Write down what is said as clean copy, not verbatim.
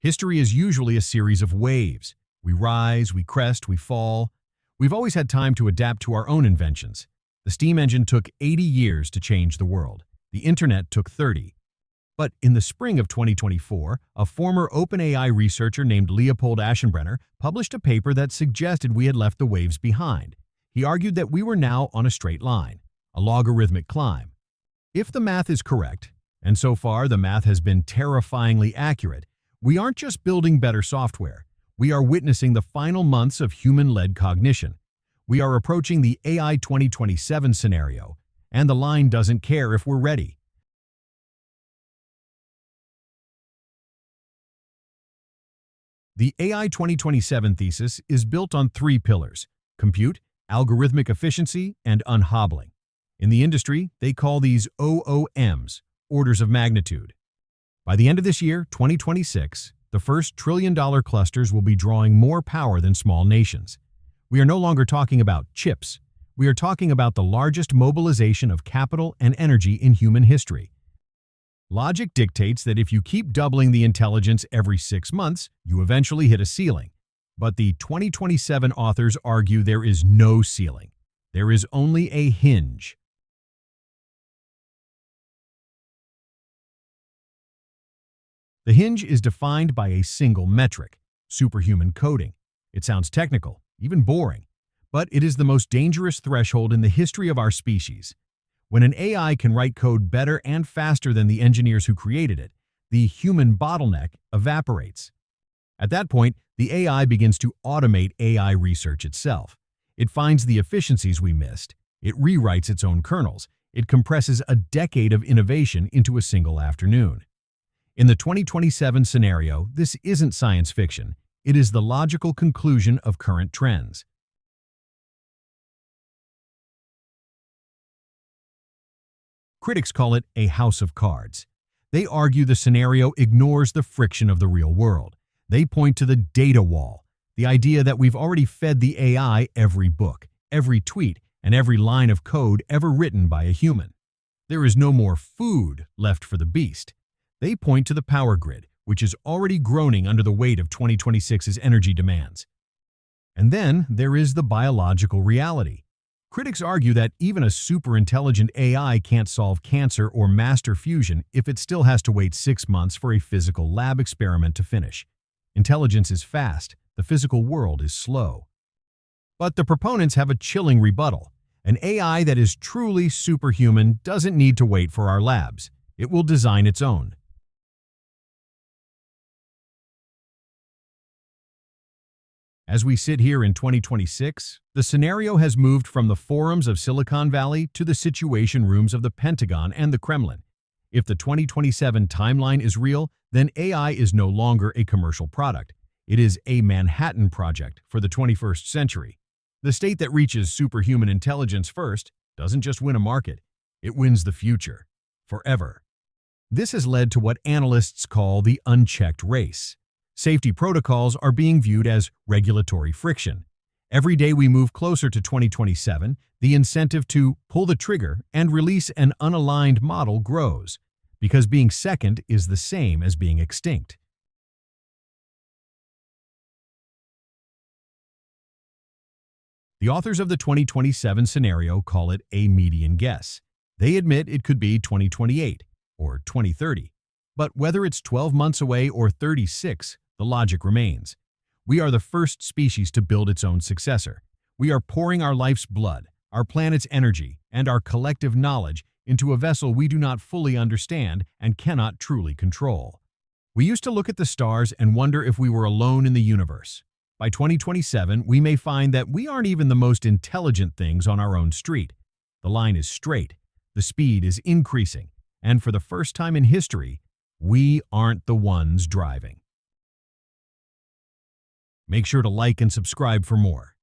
History is usually a series of waves. We rise, we crest, we fall. We've always had time to adapt to our own inventions. The steam engine took 80 years to change the world. The internet took 30. But in the spring of 2024, a former OpenAI researcher named Leopold Aschenbrenner published a paper that suggested we had left the waves behind. He argued that we were now on a straight line, a logarithmic climb. If the math is correct, and so far the math has been terrifyingly accurate, we aren't just building better software. We are witnessing the final months of human-led cognition. We are approaching the AI 2027 scenario, and the line doesn't care if we're ready. The AI 2027 thesis is built on three pillars: compute, algorithmic efficiency, and unhobbling. In the industry, they call these OOMs, orders of magnitude. By the end of this year, 2026, the first trillion-dollar clusters will be drawing more power than small nations. We are no longer talking about chips. We are talking about the largest mobilization of capital and energy in human history. Logic dictates that if you keep doubling the intelligence every 6 months, you eventually hit a ceiling. But the 2027 authors argue there is no ceiling. There is only a hinge. The hinge is defined by a single metric: superhuman coding. It sounds technical, even boring, but it is the most dangerous threshold in the history of our species. When an AI can write code better and faster than the engineers who created it, the human bottleneck evaporates. At that point, the AI begins to automate AI research itself. It finds the efficiencies we missed. It rewrites its own kernels. It compresses a decade of innovation into a single afternoon. In the 2027 scenario, this isn't science fiction. It is the logical conclusion of current trends. Critics call it a house of cards. They argue the scenario ignores the friction of the real world. They point to the data wall, the idea that we've already fed the AI every book, every tweet, and every line of code ever written by a human. There is no more food left for the beast. They point to the power grid, which is already groaning under the weight of 2026's energy demands. And then there is the biological reality. Critics argue that even a superintelligent AI can't solve cancer or master fusion if it still has to wait 6 months for a physical lab experiment to finish. Intelligence is fast, the physical world is slow. But the proponents have a chilling rebuttal. An AI that is truly superhuman doesn't need to wait for our labs. It will design its own. As we sit here in 2026, the scenario has moved from the forums of Silicon Valley to the situation rooms of the Pentagon and the Kremlin. If the 2027 timeline is real, then AI is no longer a commercial product. It is a Manhattan Project for the 21st century. The state that reaches superhuman intelligence first doesn't just win a market, it wins the future, forever. This has led to what analysts call the unchecked race. Safety protocols are being viewed as regulatory friction. Every day we move closer to 2027, the incentive to pull the trigger and release an unaligned model grows, because being second is the same as being extinct. The authors of the 2027 scenario call it a median guess. They admit it could be 2028 or 2030. But whether it's 12 months away or 36, the logic remains. We are the first species to build its own successor. We are pouring our life's blood, our planet's energy, and our collective knowledge into a vessel we do not fully understand and cannot truly control. We used to look at the stars and wonder if we were alone in the universe. By 2027, we may find that we aren't even the most intelligent things on our own street. The line is straight, the speed is increasing, and for the first time in history, we aren't the ones driving. Make sure to like and subscribe for more.